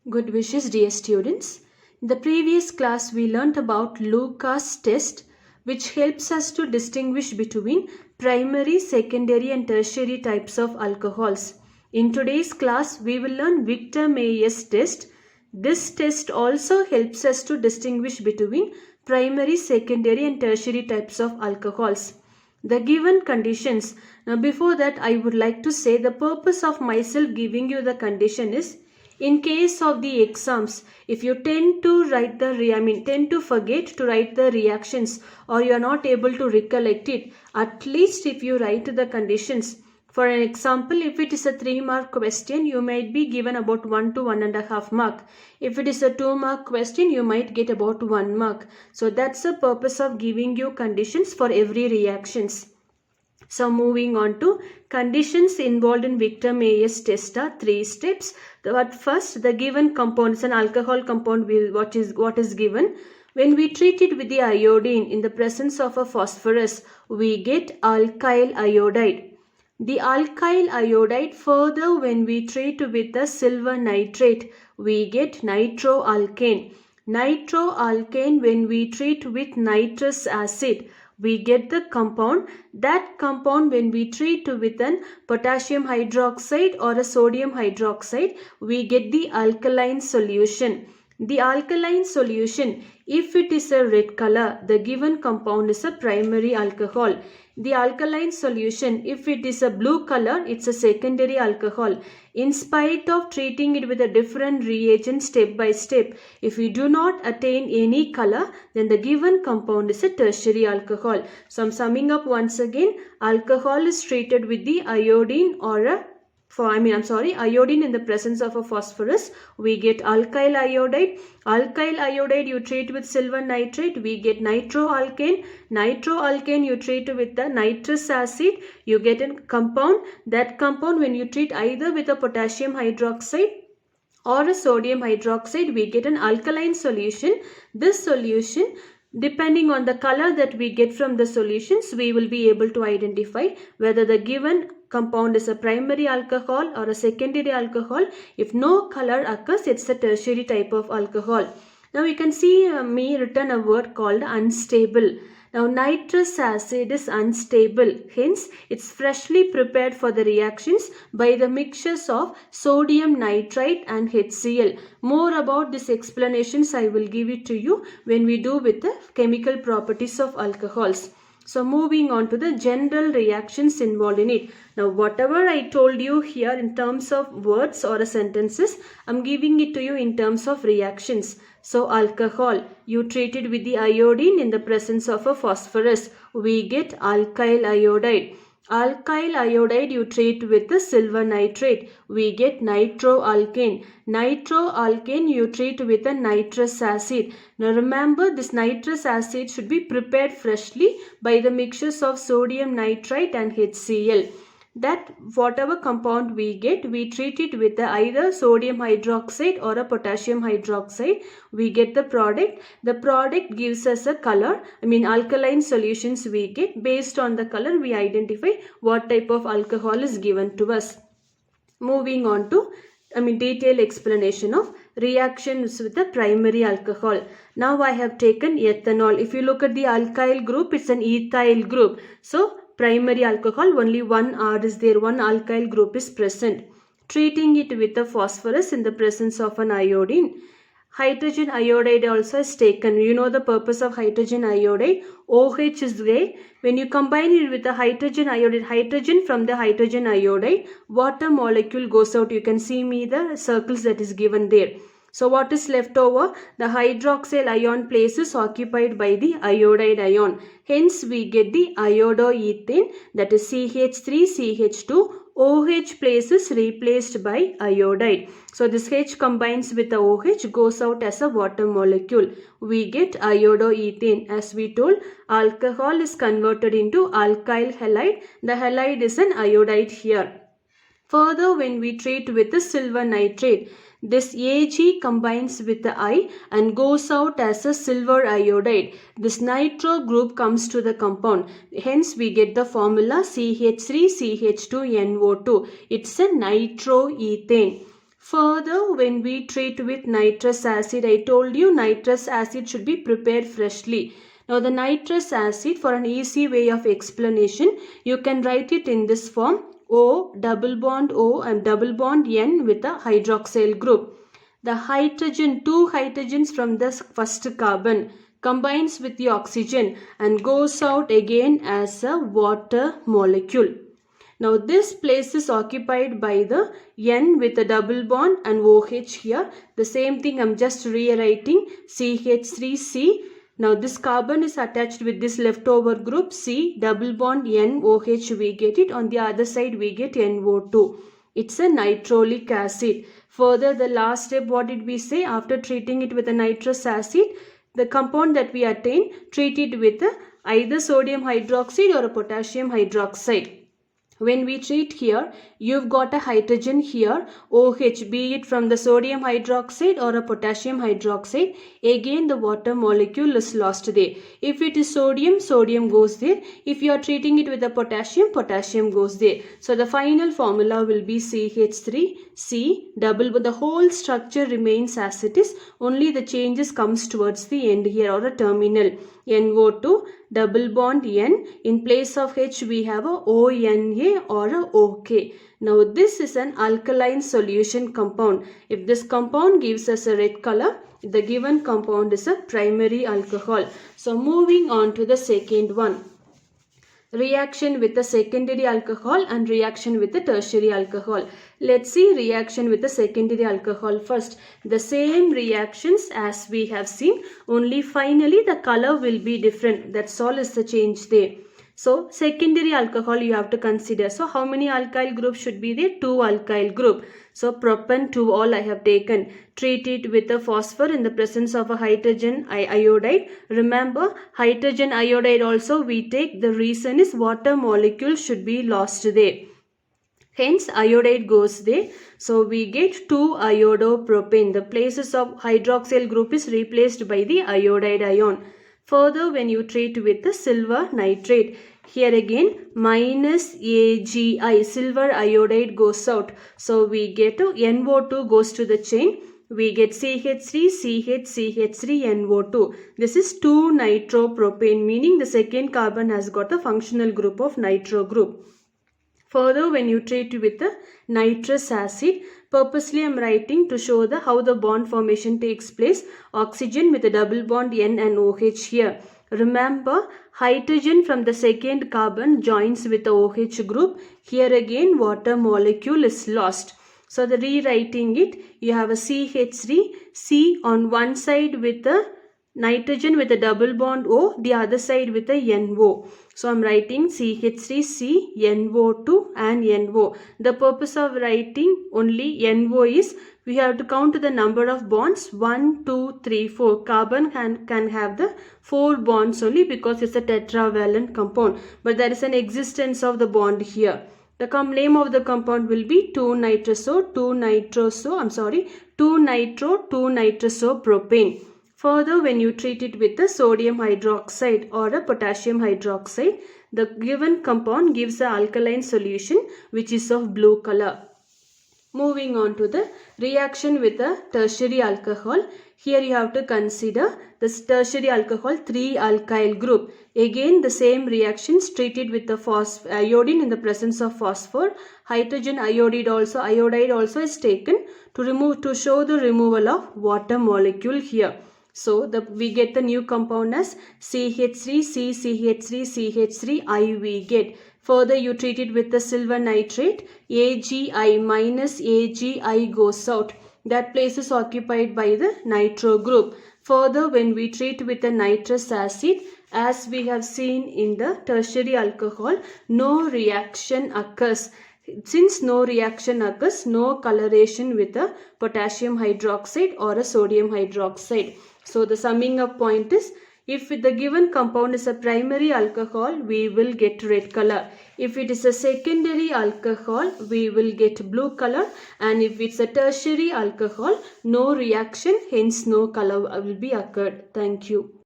Good wishes, dear students. In the previous class, we learnt about Lucas test, which helps us to distinguish between primary, secondary, and tertiary types of alcohols. In today's class, we will learn Victor Mayer's test. This test also helps us to distinguish between primary, secondary, and tertiary types of alcohols. The given conditions. Now, before that, I would like to say the purpose of myself giving you the condition is, in case of the exams, if you tend to forget to write the reactions, or you are not able to recollect it, at least if you write the conditions. For an example, if it is a 3-mark question, you might be given about 1 to 1.5 mark. If it is a 2-mark question, you might get about 1 mark. So that's the purpose of giving you conditions for every reactions. So moving on to conditions involved in Victor Mayer's test are 3 steps. But first, the given compound is an alcohol compound. What is given? When we treat it with the iodine in the presence of a phosphorus, we get alkyl iodide. The alkyl iodide, further when we treat with the silver nitrate, we get nitroalkane. Nitroalkane, when we treat with nitrous acid, we get the compound. That compound, when we treat with an potassium hydroxide or a sodium hydroxide, we get the alkaline solution. The alkaline solution, if it is a red color, the given compound is a primary alcohol. The alkaline solution, if it is a blue color, it's a secondary alcohol. In spite of treating it with a different reagent step by step, if we do not attain any color, then the given compound is a tertiary alcohol. So I'm summing up once again. Alcohol is treated with the iodine or iodine in the presence of a phosphorus, we get alkyl iodide. Alkyl iodide you treat with silver nitrate, we get nitroalkane. Nitroalkane you treat with the nitrous acid, you get a compound. That compound, when you treat either with a potassium hydroxide or a sodium hydroxide, we get an alkaline solution. This solution, depending on the color that we get from the solutions, we will be able to identify whether the given compound is a primary alcohol or a secondary alcohol. If no color occurs, it's a tertiary type of alcohol. Now we can see me written a word called unstable. Now nitrous acid is unstable, hence it's freshly prepared for the reactions by the mixtures of sodium nitrite and HCl. More about these explanations I will give it to you when we do with the chemical properties of alcohols. So moving on to the general reactions involved in it. Now whatever I told you here in terms of words or sentences, I'm giving it to you in terms of reactions. So alcohol, you treat it with the iodine in the presence of a phosphorus, we get alkyl iodide. Alkyl iodide you treat with the silver nitrate, we get nitroalkane. Nitroalkane you treat with a nitrous acid. Now remember, this nitrous acid should be prepared freshly by the mixtures of sodium nitrite and HCl. That whatever compound we get, we treat it with either sodium hydroxide or a potassium hydroxide. We get the product. The product gives us a color. Alkaline solutions we get. Based on the color, we identify what type of alcohol is given to us. Moving on to detailed explanation of reactions with the primary alcohol. Now I have taken ethanol. If you look at the alkyl group, it's an ethyl group. So primary alcohol, only one R is there, one alkyl group is present. Treating it with the phosphorus in the presence of an iodine. Hydrogen iodide also is taken. You know the purpose of hydrogen iodide. OH is there. When you combine it with the hydrogen iodide, hydrogen from the hydrogen iodide, water molecule goes out. You can see me the circles that is given there. So what is left over? The hydroxyl ion place is occupied by the iodide ion. Hence we get the iodoethane, that is CH3CH2. OH place is replaced by iodide. So this H combines with the OH, goes out as a water molecule. We get iodoethane. As we told, alcohol is converted into alkyl halide. The halide is an iodide here. Further, when we treat with the silver nitrate, this Ag combines with the I and goes out as a silver iodide. This nitro group comes to the compound. Hence we get the formula CH3CH2NO2. It's a nitroethane. Further, when we treat with nitrous acid, I told you nitrous acid should be prepared freshly. Now the nitrous acid, for an easy way of explanation, you can write it in this form: O double bond O and double bond N with a hydroxyl group. The hydrogen, two hydrogens from the first carbon, combines with the oxygen and goes out again as a water molecule. Now this place is occupied by the N with a double bond and OH here. The same thing I'm just rewriting, CH3C. Now this carbon is attached with this leftover group C, double bond NOH, we get it. On the other side we get NO2. It's a nitrolic acid. Further, the last step, what did we say? After treating it with a nitrous acid, the compound that we attain, treat it with either sodium hydroxide or a potassium hydroxide. When we treat here, you've got a hydrogen here, OH, be it from the sodium hydroxide or a potassium hydroxide. Again, the water molecule is lost there. If it is sodium, sodium goes there. If you are treating it with a potassium, potassium goes there. So the final formula will be CH3C double, but the whole structure remains as it is. Only the changes comes towards the end here, or a terminal. NO2 double bond N. In place of H we have a ONA or a OK. Now this is an alkaline solution compound. If this compound gives us a red color, the given compound is a primary alcohol. So moving on to the second one. Reaction with the secondary alcohol and reaction with the tertiary alcohol. Let's see reaction with the secondary alcohol first. The same reactions as we have seen, only finally the color will be different. That's all is the change there. So secondary alcohol you have to consider. So how many alkyl groups should be there? 2 alkyl group. So propan 2 all I have taken. Treat it with a phosphor in the presence of a hydrogen iodide. Remember, hydrogen iodide also we take. The reason is water molecule should be lost there. Hence iodide goes there. So we get 2 iodopropane. The places of hydroxyl group is replaced by the iodide ion. Further, when you treat with the silver nitrate, here again minus AgI, silver iodide goes out. So we get NO2 goes to the chain. We get CH3, CH, CH3, NO2. This is 2 nitropropane, meaning the second carbon has got a functional group of nitro group. Further, when you treat with the nitrous acid, purposely I am writing to show how the bond formation takes place. Oxygen with a double bond N and OH here. Remember, hydrogen from the second carbon joins with the OH group. Here again water molecule is lost. So the rewriting it, you have a CH3, C on one side with the nitrogen with a double bond O, the other side with a NO. So I am writing CH3C, NO2 and NO. The purpose of writing only NO is we have to count the number of bonds. 1, 2, 3, 4. Carbon can have the 4 bonds only because it's a tetravalent compound. But there is an existence of the bond here. The name of the compound will be 2-nitro-2-nitro-propane. Further, when you treat it with the sodium hydroxide or a potassium hydroxide, the given compound gives an alkaline solution which is of blue color. Moving on to the reaction with the tertiary alcohol. Here you have to consider this tertiary alcohol 3 alkyl group. Again the same reactions treated with the iodine in the presence of phosphor. Hydrogen iodide also is taken to show the removal of water molecule here. So we get the new compound as CH3, CH3 we get. Further you treat it with the silver nitrate, AgI minus AgI goes out. That place is occupied by the nitro group. Further, when we treat with the nitrous acid, as we have seen in the tertiary alcohol, no reaction occurs. Since no reaction occurs, no coloration with a potassium hydroxide or a sodium hydroxide. So the summing up point is, if the given compound is a primary alcohol, we will get red color. If it is a secondary alcohol, we will get blue color. And if it's a tertiary alcohol, no reaction, hence no color will be occurred. Thank you.